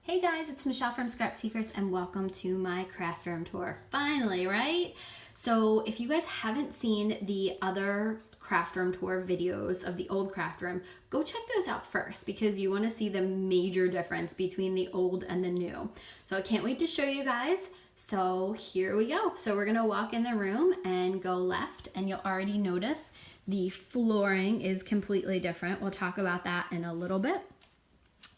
Hey guys, it's Michelle from Scrap Secrets and welcome to my craft room tour. Finally, right? So if you guys haven't seen the other craft room tour videos of the old craft room, go check those out first because you want to see the major difference between the old and the new. So I can't wait to show you guys. So here we go. So we're gonna walk in the room and go left, and you'll already notice the flooring is completely different. We'll talk about that in a little bit.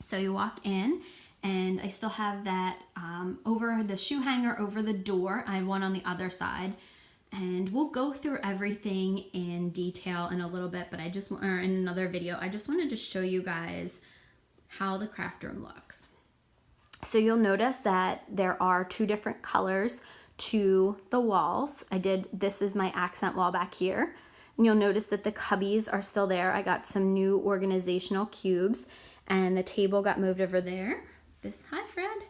So you walk in, and I still have that over the shoe hanger over the door. I have one on the other side, and we'll go through everything in detail in a little bit, but or in another video, I just wanted to show you guys how the craft room looks. So you'll notice that there are two different colors to the walls. This is my accent wall back here, and you'll notice that the cubbies are still there. I got some new organizational cubes, and the table got moved over there. Hi Fred.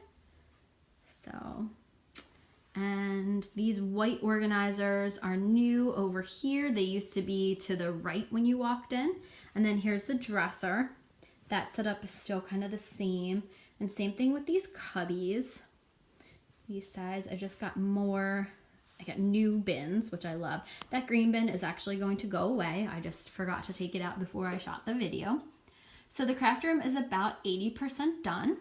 And these white organizers are new over here. They used to be to the right when you walked in. And then here's the dresser. That setup is still kind of the same. And same thing with these cubbies. These sides, I got new bins, which I love. That green bin is actually going to go away. I just forgot to take it out before I shot the video. So the craft room is about 80% done.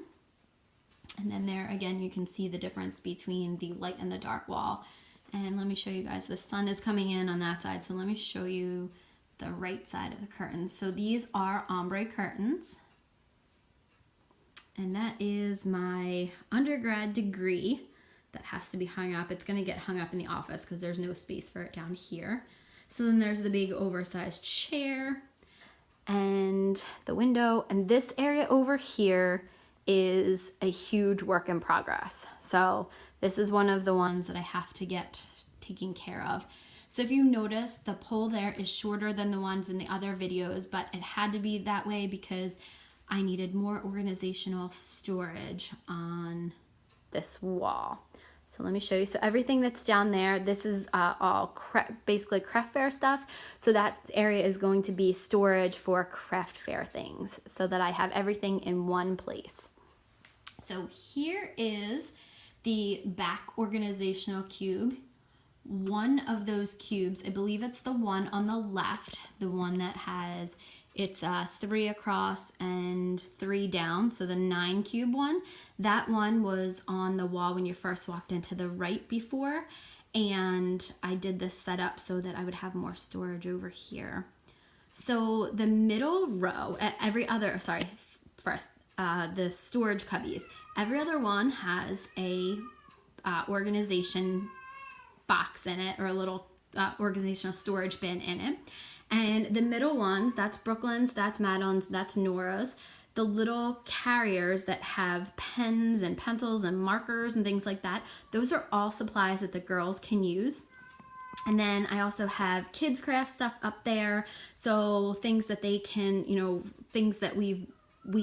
And then there again, you can see the difference between the light and the dark wall. And let me show you guys, the sun is coming in on that side. So let me show you the right side of the curtains. So these are ombre curtains. And that is my undergrad degree that has to be hung up. It's gonna get hung up in the office because there's no space for it down here. So then there's the big oversized chair and the window. And this area over here is a huge work in progress. So this is one of the ones that I have to get taken care of. So if you notice, the pole there is shorter than the ones in the other videos, but it had to be that way because I needed more organizational storage on this wall. So let me show you. So everything that's down there, this is all basically craft fair stuff. So that area is going to be storage for craft fair things so that I have everything in one place. So here is the back organizational cube. One of those cubes, I believe it's the one on the left, the one that has, it's 3 across and 3 down, so the 9 cube one. That one was on the wall when you first walked into the right before, and I did this setup so that I would have more storage over here. So the middle row, the storage cubbies. Every other one has a organization box in it, or a little organizational storage bin in it. And the middle ones, that's Brooklyn's, that's Madeline's, that's Nora's. The little carriers that have pens and pencils and markers and things like that, those are all supplies that the girls can use. And then I also have kids craft stuff up there. So things that they can, things that we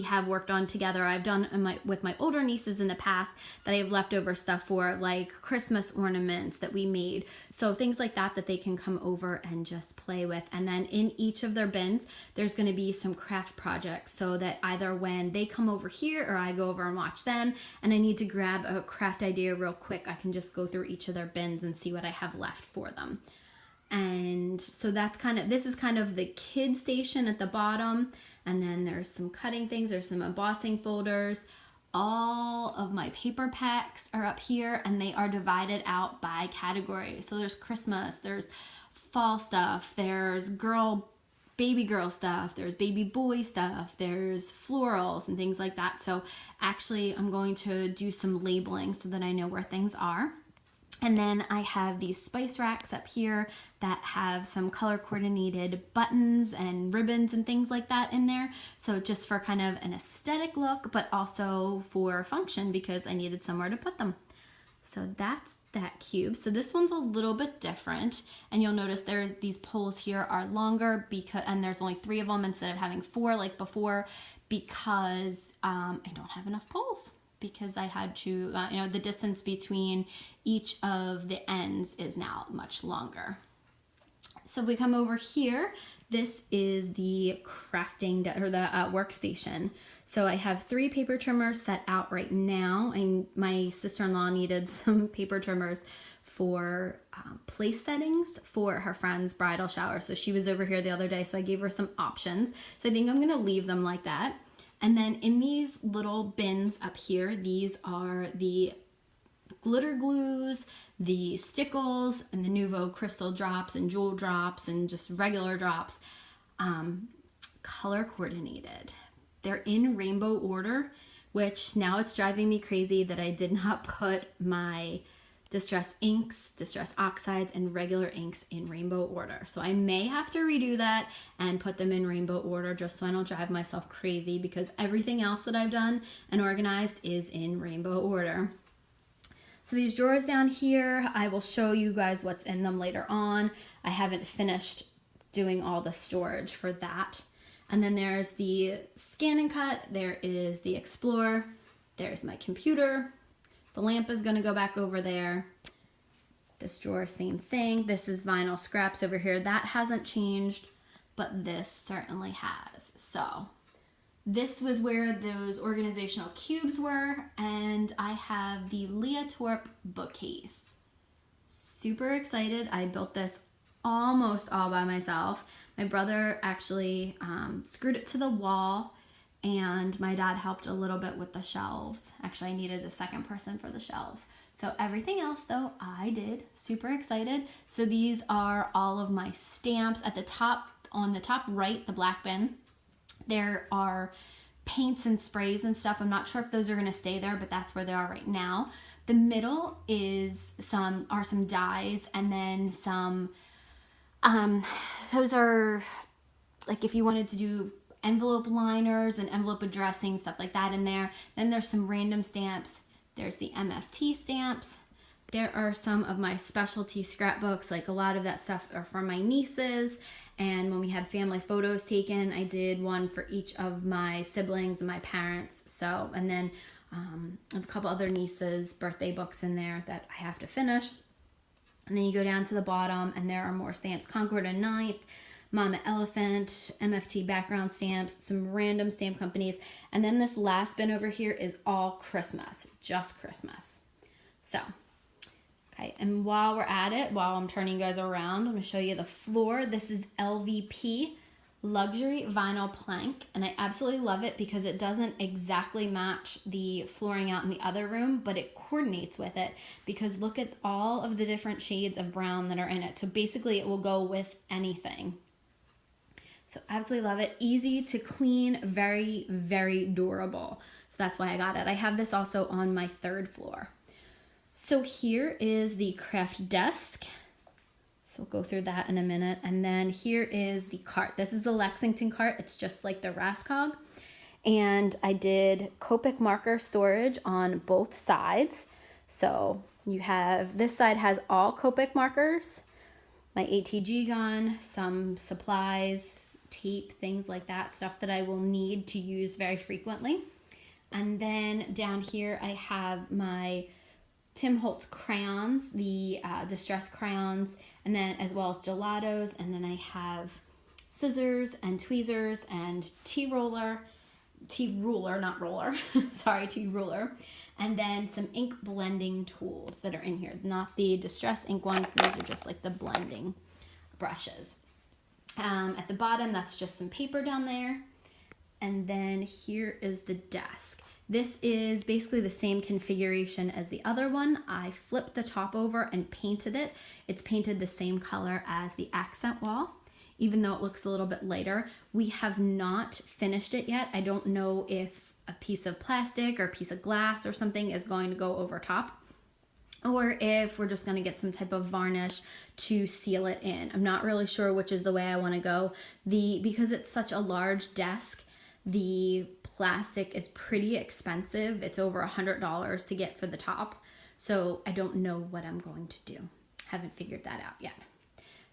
have worked on together. I've done with my older nieces in the past that I have leftover stuff for, like Christmas ornaments that we made. So things like that they can come over and just play with. And then in each of their bins, there's going to be some craft projects so that either when they come over here or I go over and watch them and I need to grab a craft idea real quick, I can just go through each of their bins and see what I have left for them. And so this is kind of the kid station at the bottom. And then there's some cutting things, there's some embossing folders. All of my paper packs are up here, and they are divided out by category. So there's Christmas, there's fall stuff, there's baby girl stuff, there's baby boy stuff, there's florals and things like that. So actually I'm going to do some labeling so that I know where things are. And then I have these spice racks up here that have some color coordinated buttons and ribbons and things like that in there. So just for kind of an aesthetic look, but also for function because I needed somewhere to put them. So that's that cube. So this one's a little bit different. And you'll notice these poles here are longer and there's only 3 of them instead of having 4 like before because I don't have enough poles. Because I had to, the distance between each of the ends is now much longer. So if we come over here, this is the crafting or the workstation. So I have 3 paper trimmers set out right now, and my sister-in-law needed some paper trimmers for place settings for her friend's bridal shower. So she was over here the other day, so I gave her some options. So I think I'm gonna leave them like that. And then in these little bins up here, these are the glitter glues, the stickles, and the Nuvo crystal drops and jewel drops and just regular drops, color coordinated. They're in rainbow order, which now it's driving me crazy that I did not put my distress inks, distress oxides, and regular inks in rainbow order. So I may have to redo that and put them in rainbow order just so I don't drive myself crazy, because everything else that I've done and organized is in rainbow order. So these drawers down here, I will show you guys what's in them later on. I haven't finished doing all the storage for that. And then there's the Scan and Cut, there is the Explore, there's my computer, the lamp is gonna go back over there. This drawer, same thing. This is vinyl scraps over here. That hasn't changed, but this certainly has. So this was where those organizational cubes were, and I have the Leah Torp bookcase. Super excited. I built this almost all by myself. My brother actually screwed it to the wall, and my dad helped a little bit with the shelves. Actually, I needed a second person for the shelves. So everything else though, I did. Super excited. So these are all of my stamps. At the top, on the top right, the black bin, there are paints and sprays and stuff. I'm not sure if those are gonna stay there, but that's where they are right now. The middle is some dyes, and then some, those are like if you wanted to do envelope liners and envelope addressing, stuff like that in there. Then there's some random stamps. There's the MFT stamps. There are some of my specialty scrapbooks, like a lot of that stuff are for my nieces. And when we had family photos taken, I did one for each of my siblings and my parents. So, and then a couple other nieces' birthday books in there that I have to finish. And then you go down to the bottom and there are more stamps. Concord and Ninth, Mama Elephant, MFT background stamps, some random stamp companies. And then this last bin over here is all Christmas, just Christmas. So, okay, and while we're at it, while I'm turning you guys around, I'm gonna show you the floor. This is LVP luxury vinyl plank, and I absolutely love it because it doesn't exactly match the flooring out in the other room, but it coordinates with it, because look at all of the different shades of brown that are in it. So basically it will go with anything. So absolutely love it. Easy to clean, very, very durable. So that's why I got it. I have this also on my 3rd floor. So here is the craft desk. So we'll go through that in a minute. And then here is the cart. This is the Lexington cart. It's just like the Raskog. And I did Copic marker storage on both sides. So you have, this side has all Copic markers, my ATG gun, some supplies, tape, things like that, stuff that I will need to use very frequently. And then down here I have my Tim Holtz crayons, the distress crayons, and then as well as gelatos. And then I have scissors and tweezers and T-ruler, not roller, sorry, T-ruler. And then some ink blending tools that are in here, not the distress ink ones. These are just like the blending brushes. At the bottom, that's just some paper down there. And then here is the desk. This is basically the same configuration as the other one. I flipped the top over and painted it. It's painted the same color as the accent wall, even though it looks a little bit lighter. We have not finished it yet. I don't know if a piece of plastic or a piece of glass or something is going to go over top, or if we're just going to get some type of varnish to seal it in. I'm not really sure which is the way I want to go. Because it's such a large desk, the plastic is pretty expensive. It's over $100 to get for the top. So I don't know what I'm going to do. Haven't figured that out yet.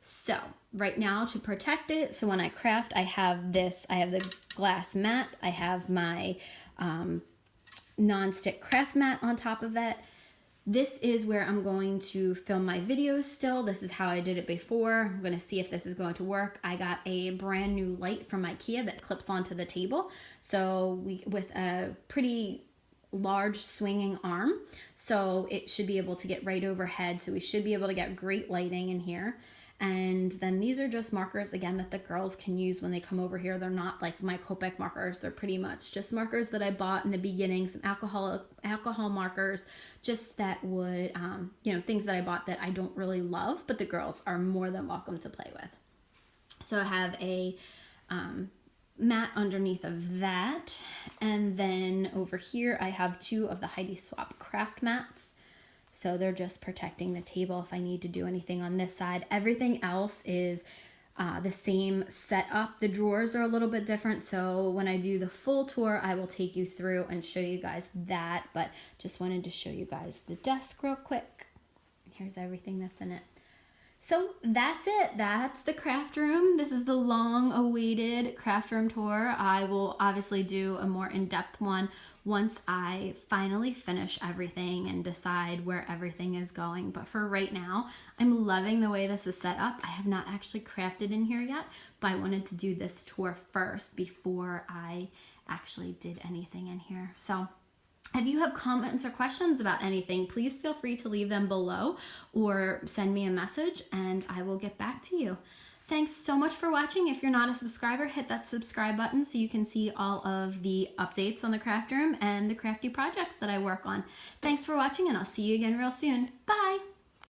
So right now, to protect it, so when I craft, I have this, I have the glass mat, I have my non-stick craft mat on top of it. This is where I'm going to film my videos still. This is how I did it before. I'm going to see if this is going to work. I got a brand new light from IKEA that clips onto the table. So with a pretty large swinging arm, so it should be able to get right overhead. So we should be able to get great lighting in here. And then these are just markers, again, that the girls can use when they come over here. They're not like my Copic markers. They're pretty much just markers that I bought in the beginning, some alcohol markers, just that would, things that I bought that I don't really love, but the girls are more than welcome to play with. So I have a mat underneath of that. And then over here, I have 2 of the Heidi Swapp craft mats. So they're just protecting the table if I need to do anything on this side. Everything else is the same setup. The drawers are a little bit different. So when I do the full tour, I will take you through and show you guys that. But just wanted to show you guys the desk real quick. Here's everything that's in it. So that's it. That's the craft room. This is the long-awaited craft room tour. I will obviously do a more in-depth one once I finally finish everything and decide where everything is going. But for right now, I'm loving the way this is set up. I have not actually crafted in here yet, but I wanted to do this tour first before I actually did anything in here. So if you have comments or questions about anything, please feel free to leave them below or send me a message and I will get back to you. Thanks so much for watching. If you're not a subscriber, hit that subscribe button so you can see all of the updates on the craft room and the crafty projects that I work on. Thanks for watching and I'll see you again real soon. Bye!